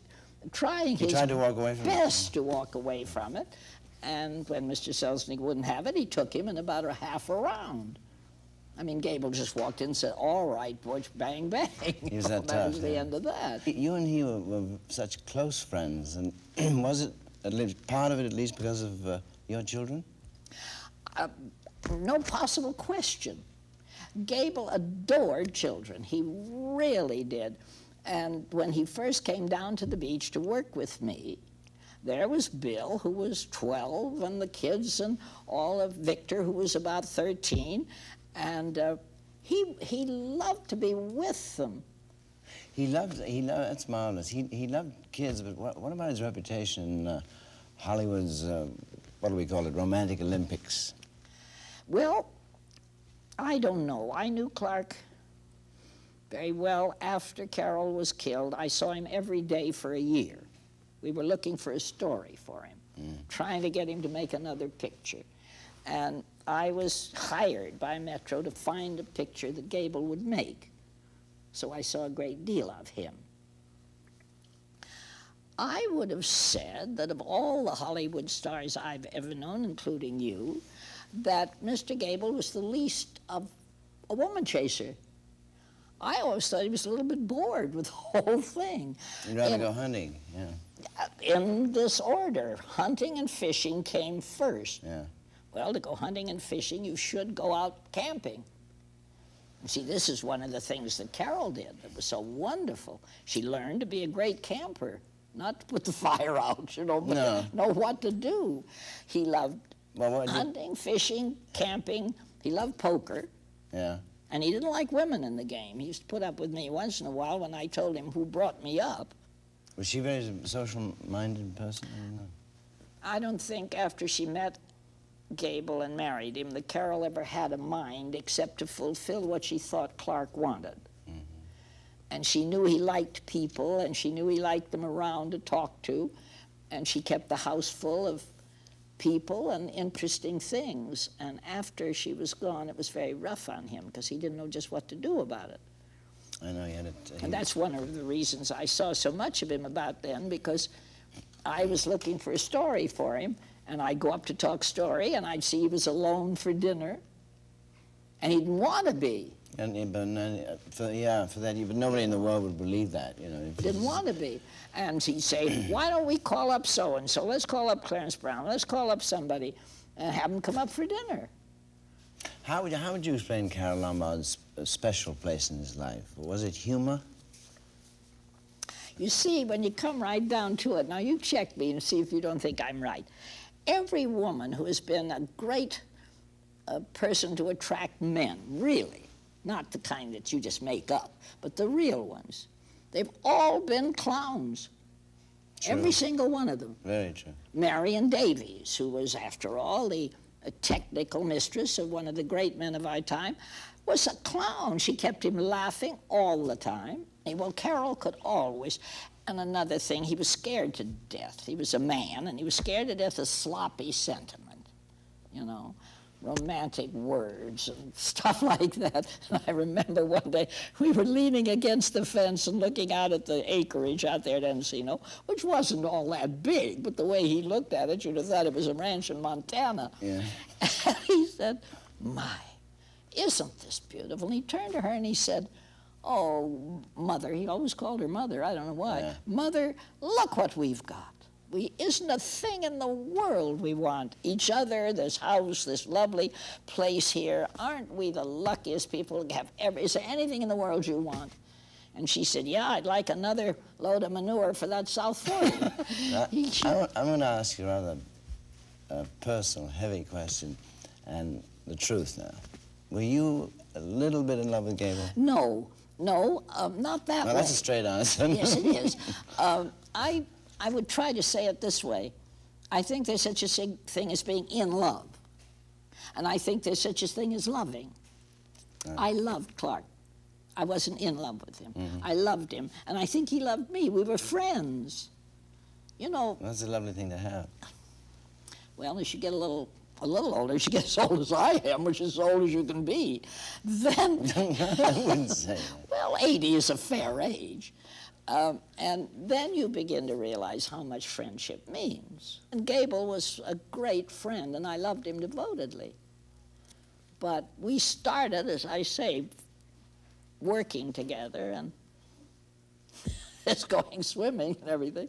trying his tried to walk away from best to walk away from it. And when Mr. Selznick wouldn't have it, he took him in about a half a round. I mean, Gable just walked in and said, all right, Butch, bang, bang. He was that tough. That was the end of that. You and he were such close friends, and was it, at least part of it, at least because of your children? No possible question. Gable adored children. He really did. And when he first came down to the beach to work with me, there was Bill, who was 12, and the kids, and all of Victor, who was about 13, and he loved to be with them. He loved, that's marvelous. He loved kids, but what about his reputation in Hollywood's, what do we call it, romantic Olympics? Well, I don't know. I knew Clark Very well, after Carol was killed, I saw him every day for a year. We were looking for a story for him, trying to get him to make another picture. And I was hired by Metro to find a picture that Gable would make. So I saw a great deal of him. I would have said that of all the Hollywood stars I've ever known, including you, that Mr. Gable was the least of a woman chaser. I always thought he was a little bit bored with the whole thing. You'd rather go hunting, yeah. In this order, hunting and fishing came first. Yeah. Well, to go hunting and fishing, you should go out camping. And see, this is one of the things that Carol did that was so wonderful. She learned to be a great camper, not to put the fire out, you know, but know what to do. He loved hunting, fishing, camping. He loved poker. Yeah. And he didn't like women in the game. He used to put up with me once in a while when I told him who brought me up. Was she a very social-minded person? I don't think after she met Gable and married him that Carol ever had a mind except to fulfill what she thought Clark wanted. And she knew he liked people, and she knew he liked them around to talk to, and she kept the house full of people and interesting things. And after she was gone, it was very rough on him because he didn't know just what to do about it. I know, he had it. And that's one of the reasons I saw so much of him about then, because I was looking for a story for him, and I'd go up to talk story, and I'd see he was alone for dinner, and he didn't want to be. And, for that, but nobody in the world would believe that, you know. Didn't want to be. And he'd say, why don't we call up so-and-so? Let's call up Clarence Brown. Let's call up somebody and have them come up for dinner. How would you explain Carole Lombard's special place in his life? Was it humor? You see, when you come right down to it, now you check me and see if you don't think I'm right. Every woman who has been a great person to attract men, really, not the kind that you just make up, but the real ones, they've all been clowns. True. Every single one of them. Very true. Marion Davies, who was, after all, the technical mistress of one of the great men of our time, was a clown. She kept him laughing all the time. Well, Carol could always. And another thing, he was scared to death. He was a man, and he was scared to death of sloppy sentiment, you know, romantic words and stuff like that. And I remember one day we were leaning against the fence and looking out at the acreage out there at Encino, which wasn't all that big, but the way he looked at it, you'd have thought it was a ranch in Montana. Yeah. And he said, my, isn't this beautiful? And he turned to her and he said, oh, Mother, he always called her Mother, I don't know why. Yeah. Mother, look what we've got. Isn't a thing in the world we want. Each other, this house, this lovely place here. Aren't we the luckiest people to have ever? Is there anything in the world you want? And she said, yeah, I'd like another load of manure for that South 40. I'm going to ask you a rather personal, heavy question, and the truth now. Were you a little bit in love with Gable? No, not that way. That's a straight answer. Yes, it is. I would try to say it this way. I think there's such a thing as being in love. And I think there's such a thing as loving. I loved Clark. I wasn't in love with him. I loved him. And I think he loved me. We were friends. You know. That's a lovely thing to have. Well, as you get a little older, as you get as old as I am, which is as old as you can be, then... I wouldn't say that. Well, 80 is a fair age. And then you begin to realize how much friendship means. And Gable was a great friend, and I loved him devotedly. But we started, as I say, working together, and it's going swimming and everything.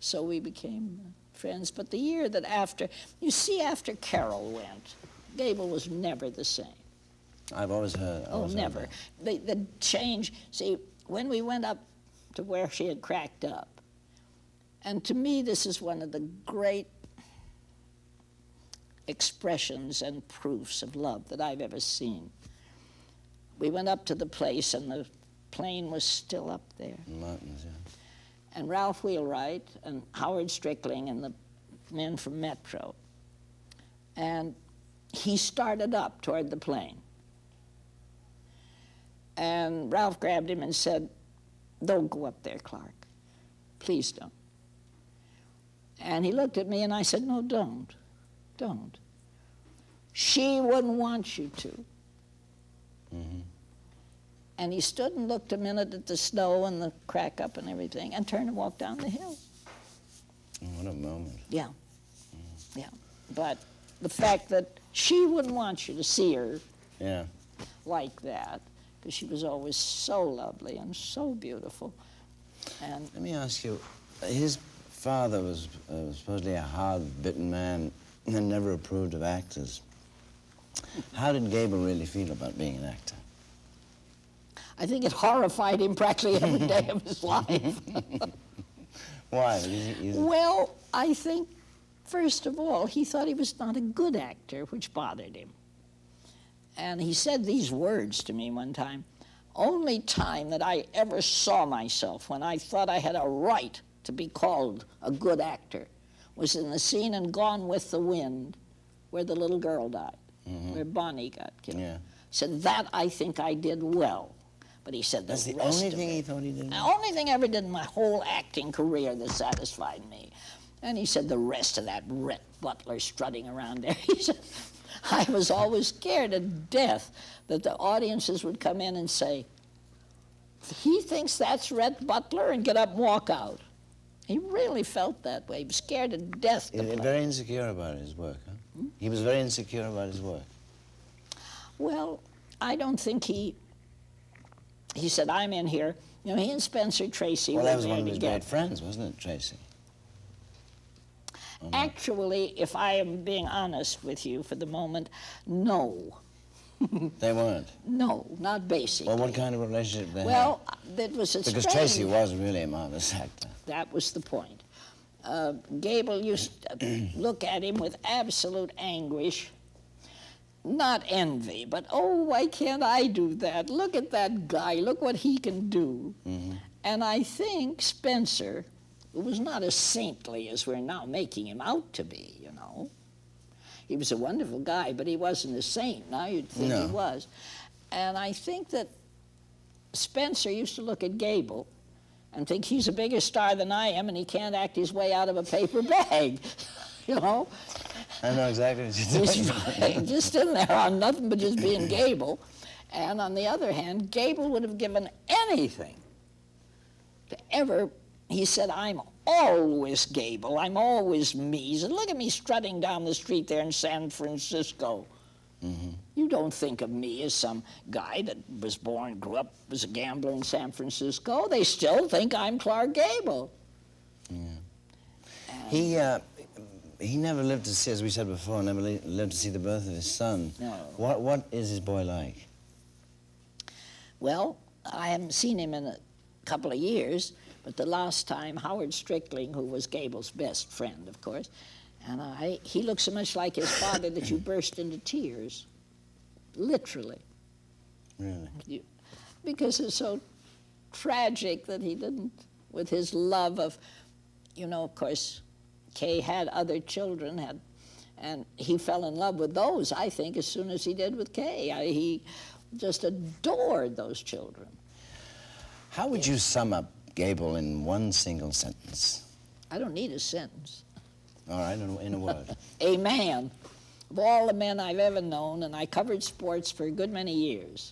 So we became friends. But the year that after, you see, after Carol went, Gable was never the same. I've always heard. Never. The change, see, when we went up to where she had cracked up. And to me, this is one of the great expressions and proofs of love that I've ever seen. We went up to the place, and the plane was still up there. Mountains, yeah. And Ralph Wheelwright and Howard Strickling and the men from Metro. And he started up toward the plane. And Ralph grabbed him and said, "Don't go up there, Clark. Please don't." And he looked at me and I said, "No, don't. Don't. She wouldn't want you to." And he stood and looked a minute at the snow and the crack up and everything and turned and walked down the hill. Oh, what a moment. Yeah. Yeah. But the fact that she wouldn't want you to see her Yeah. like that, because she was always so lovely and so beautiful. And let me ask you, his father was supposedly a hard-bitten man and never approved of actors. How did Gable really feel about being an actor? I think it horrified him practically every day of his life. Why? Well, I think, first of all, he thought he was not a good actor, which bothered him. And he said these words to me one time: "Only time that I ever saw myself when I thought I had a right to be called a good actor was in the scene in Gone with the Wind where the little girl died, where Bonnie got killed." Yeah. He said, "That I think I did well." But he said That's the rest only of thing it, he thought he did the well? only thing I ever did in my whole acting career that satisfied me. And he said the rest of that Rhett Butler strutting around there, he said, I was always scared to death that the audiences would come in and say, "He thinks that's Rhett Butler," and get up and walk out. He really felt that way. He was scared to death to play. Very insecure about his work, huh? He was very insecure about his work. Well, I don't think he said, "I'm in here." You know, he and Spencer Tracy Well, were that was there one of his together. great friends, wasn't it, Tracy? Actually, if I am being honest with you for the moment, no. They weren't? No, not basically. Well, what kind of relationship did they Well, that was a Because strange... Tracy was really a marvelous actor. That was the point. Gable used to look at him with absolute anguish, not envy, but, "Oh, why can't I do that? Look at that guy. Look what he can do." And I think Spencer, who was not as saintly as we're now making him out to be, you know. He was a wonderful guy, but he wasn't a saint. Now you'd think he was. And I think that Spencer used to look at Gable and think he's a bigger star than I am and he can't act his way out of a paper bag, you know. I know exactly what you're doing. He's just in there on nothing but just being Gable. And on the other hand, Gable would have given anything to ever... He said, "I'm always Gable. I'm always me." He said, "Look at me strutting down the street there in San Francisco. You don't think of me as some guy that was born, grew up as a gambler in San Francisco. They still think I'm Clark Gable." He never lived to see, as we said before, never lived to see the birth of his son. No. What is his boy like? Well, I haven't seen him in a couple of years, but the last time, Howard Strickling, who was Gable's best friend, of course, and he looked so much like his father that you burst into tears, literally. Really? Because it's so tragic that he didn't, with his love of, you know, of course, Kay had other children, and he fell in love with those, I think, as soon as he did with Kay. He just adored those children. How would you sum up Gable in one single sentence? I don't need a sentence. All right, in a word. A man. Of all the men I've ever known, and I covered sports for a good many years,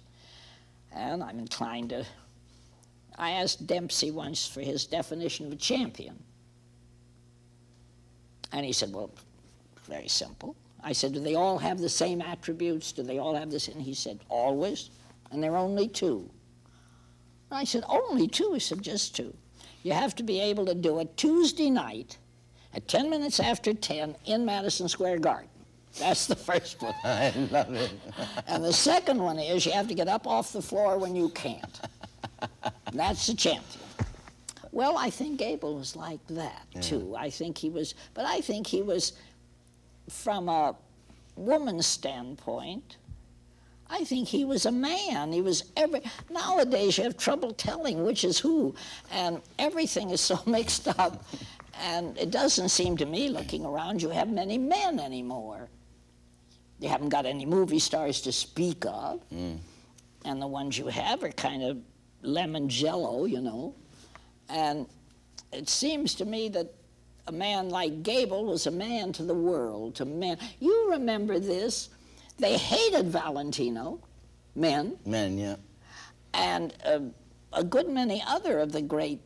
and I'm inclined to... I asked Dempsey once for his definition of a champion. And he said, "Well, very simple." I said, "Do they all have the same attributes? Do they all have this?" And he said, "Always, and there are only two." I said, "Only two?" He said, "Just two. You have to be able to do it Tuesday night at 10 minutes after 10 in Madison Square Garden." That's the first one. I love it. And the second one is you have to get up off the floor when you can't. That's the champion. Well, I think Gable was like that, too. I think he was, but I think he was, from a woman's standpoint, I think he was a man. He was nowadays you have trouble telling which is who, and everything is so mixed up. And it doesn't seem to me, looking around, you have many men anymore. You haven't got any movie stars to speak of. and the ones you have are kind of lemon jello, you know. And it seems to me that a man like Gable was a man to the world, to men. You remember this. They hated Valentino, men. Men, yeah. And a good many other of the great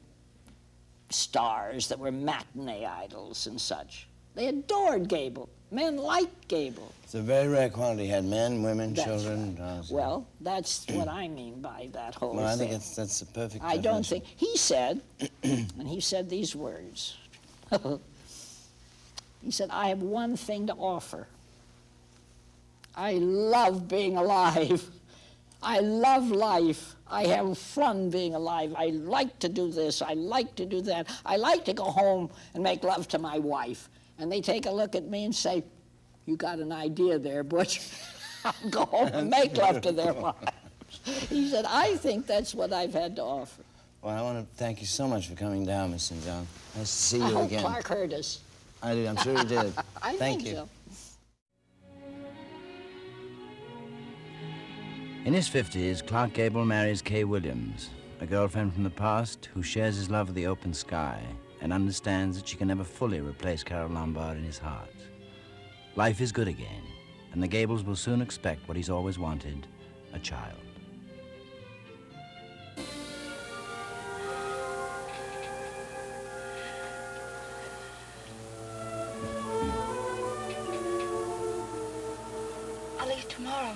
stars that were matinee idols and such. They adored Gable. Men liked Gable. It's a very rare quantity. Had men, women, That's children. Well, that's what I mean by that whole Well, I thing. think that's a perfect I don't definition. think, he said, and he said these words. He said, I have one thing to offer. I love being alive. I love life. I have fun being alive. I like to do this. I like to do that. I like to go home and make love to my wife. And they take a look at me and say, you got an idea there, Butch. I'll go home and make love to their wives. He said, I think that's what I've had to offer. Well, I want to thank you so much for coming down, Miss St. John. Nice to see you I hope again. Clark heard us. I did. I'm sure he did. I Thank think you. so. In his 50s, Clark Gable marries Kay Williams, a girlfriend from the past who shares his love of the open sky and understands that she can never fully replace Carol Lombard in his heart. Life is good again, and the Gables will soon expect what he's always wanted, a child. I'll leave tomorrow.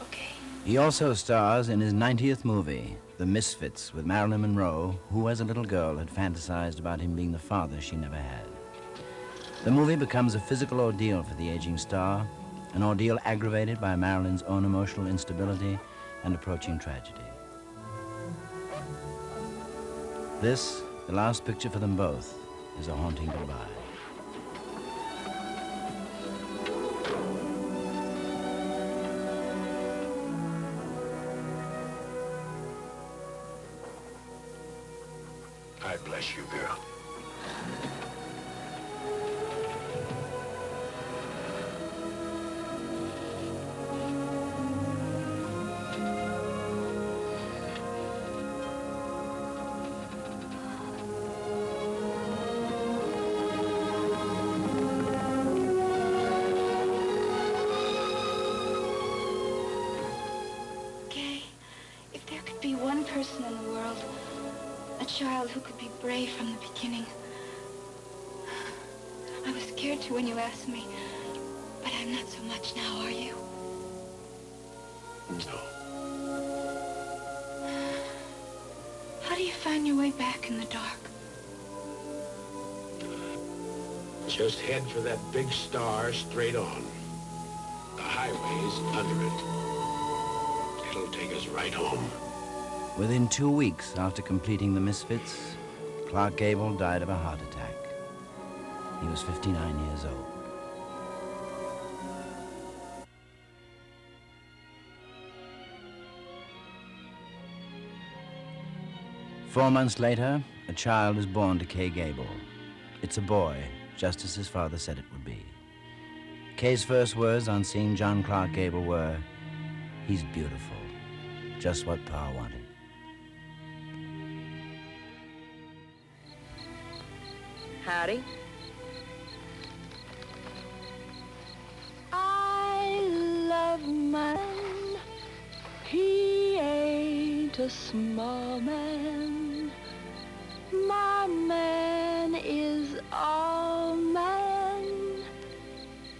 Okay? He also stars in his 90th movie, The Misfits, with Marilyn Monroe, who as a little girl had fantasized about him being the father she never had. The movie becomes a physical ordeal for the aging star, an ordeal aggravated by Marilyn's own emotional instability and approaching tragedy. This, the last picture for them both, is a haunting goodbye. I bless you, girl. Gay, if there could be one person in the world, a child who could be brave from the beginning. I was scared to when you asked me, but I'm not so much now, are you? No. How do you find your way back in the dark? Just head for that big star straight on. The highway's under it. It'll take us right home. Within 2 weeks after completing The Misfits, Clark Gable died of a heart attack. He was 59 years old. Four months later, a child is born to Kay Gable. It's a boy, just as his father said it would be. Kay's first words on seeing John Clark Gable were, "He's beautiful, just what Pa wanted." Howdy. I love man. He ain't a small man. My man is all man,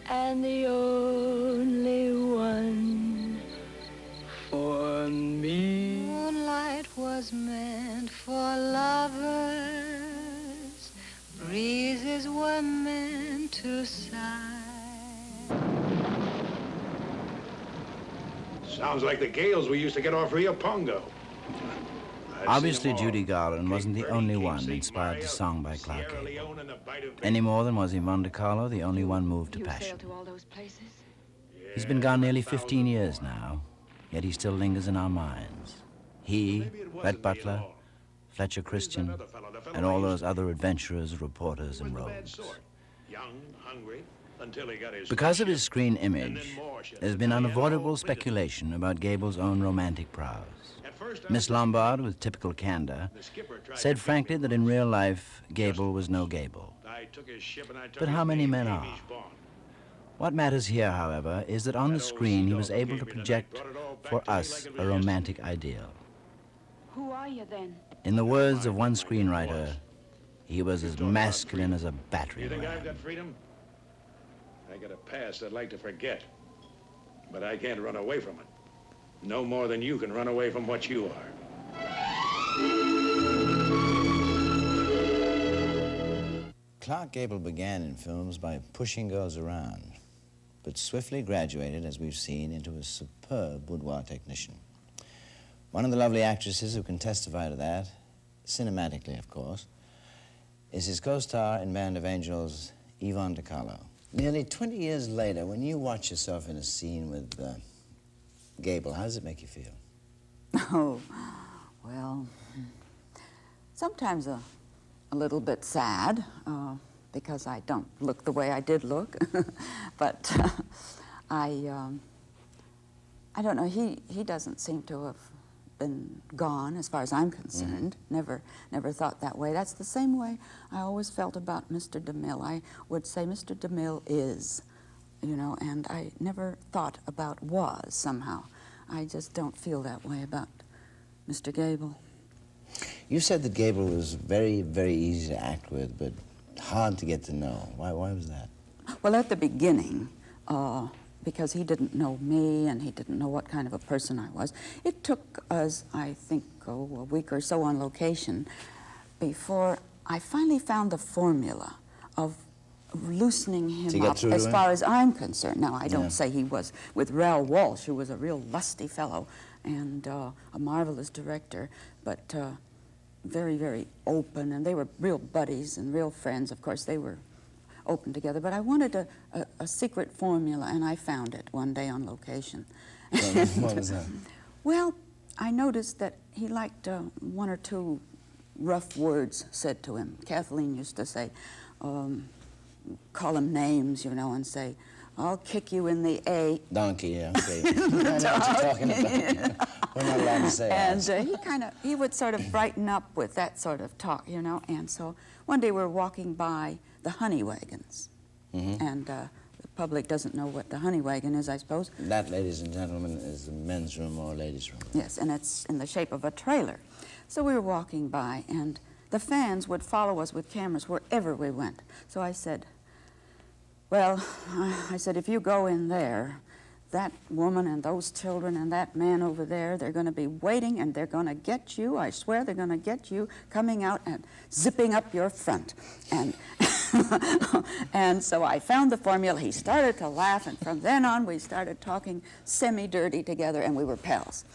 and the only one for me. Moonlight was meant for lovers. Breezes were meant to sigh. Sounds like the gales we used to get off Rio Pongo. Obviously, Judy Garland wasn't the only one inspired to song by Clark Gable. Any more than was in Monte Carlo the only one moved to passion. To all those places? He's been gone nearly 15 years now, yet he still lingers in our minds. He, Rhett Butler, Fletcher Christian, and all those other adventurers, reporters, and rogues. Young, hungry, until he got his... Because of his screen image, there's been unavoidable speculation about Gable's own romantic prowess. Miss Lombard, with typical candor, said frankly that in real life, Gable was no Gable. But how many men are? What matters here, however, is that on the screen he was able to project for us a romantic ideal. Who are you then? In the words of one screenwriter, he was as masculine as a battering You think I've ram. got freedom? I got a past I'd like to forget. But I can't run away from it. No more than you can run away from what you are. Clark Gable began in films by pushing girls around, but swiftly graduated, as we've seen, into a superb boudoir technician. One of the lovely actresses who can testify to that, cinematically of course, is his co-star in Band of Angels, Yvonne DiCarlo. Nearly 20 years later, when you watch yourself in a scene with Gable, how does it make you feel? Oh, well, sometimes a little bit sad, because I don't look the way I did look. But I don't know, he doesn't seem to have been gone as far as I'm concerned. Never thought that way. That's the same way I always felt about Mr. DeMille. I would say Mr. DeMille is, you know, and I never thought about was somehow. I just don't feel that way about Mr. Gable. You said that Gable was very, very easy to act with, but hard to get to know. Why was that? Well, at the beginning, because he didn't know me and he didn't know what kind of a person I was, it took us, I think, a week or so on location before I finally found the formula of loosening him up as far as I'm concerned. Now, I don't say he was with Raoul Walsh, who was a real lusty fellow and a marvelous director, but very, very open, and they were real buddies and real friends. Of course, they were open together, but I wanted a secret formula, and I found it one day on location. What was that? Well, I noticed that he liked one or two rough words said to him. Kathleen used to say, call him names, you know, and say, I'll kick you in the A. Donkey, yeah, okay. I know what you're talking about. We're not allowed to say And he would sort of brighten up with that sort of talk, you know, and so one day we were walking by the honey wagons, and the public doesn't know what the honey wagon is, I suppose. That, ladies and gentlemen, is the men's room or ladies' room. Yes, and it's in the shape of a trailer. So we were walking by, and the fans would follow us with cameras wherever we went. So I said, well, I said, if you go in there, that woman and those children and that man over there, they're going to be waiting, and they're going to get you. I swear they're going to get you coming out and zipping up your front. And and so I found the formula. He started to laugh, and from then on we started talking semi-dirty together, and we were pals.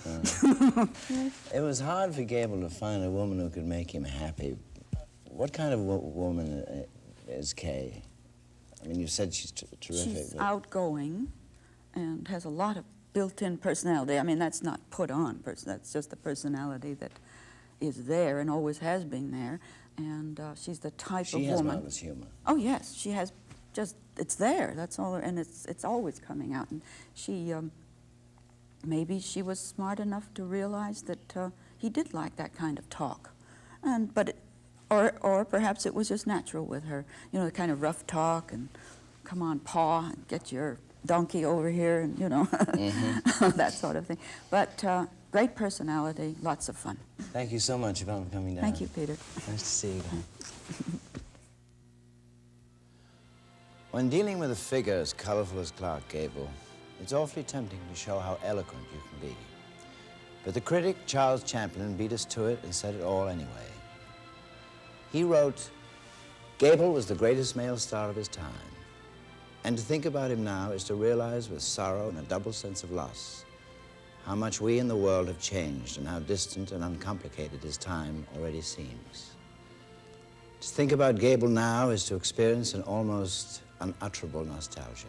It was hard for Gable to find a woman who could make him happy. What kind of woman is Kay? I mean, you said she's terrific. She's outgoing and has a lot of built-in personality. I mean, that's not put on, that's just the personality that is there and always has been there. And she's the type of woman. She has marvelous humor. Oh, yes, she has just, it's there, that's all, and it's always coming out. And she, maybe she was smart enough to realize that he did like that kind of talk. Or perhaps it was just natural with her, you know, the kind of rough talk and come on, paw, and get your donkey over here, and, you know, that sort of thing. But great personality, lots of fun. Thank you so much, Yvonne, for coming down. Thank you, Peter. Nice to see you again. When dealing with a figure as colorful as Clark Gable, it's awfully tempting to show how eloquent you can be. But the critic, Charles Champlin, beat us to it and said it all anyway. He wrote, Gable was the greatest male star of his time. And to think about him now is to realize with sorrow and a double sense of loss how much we in the world have changed and how distant and uncomplicated his time already seems. To think about Gable now is to experience an almost unutterable nostalgia.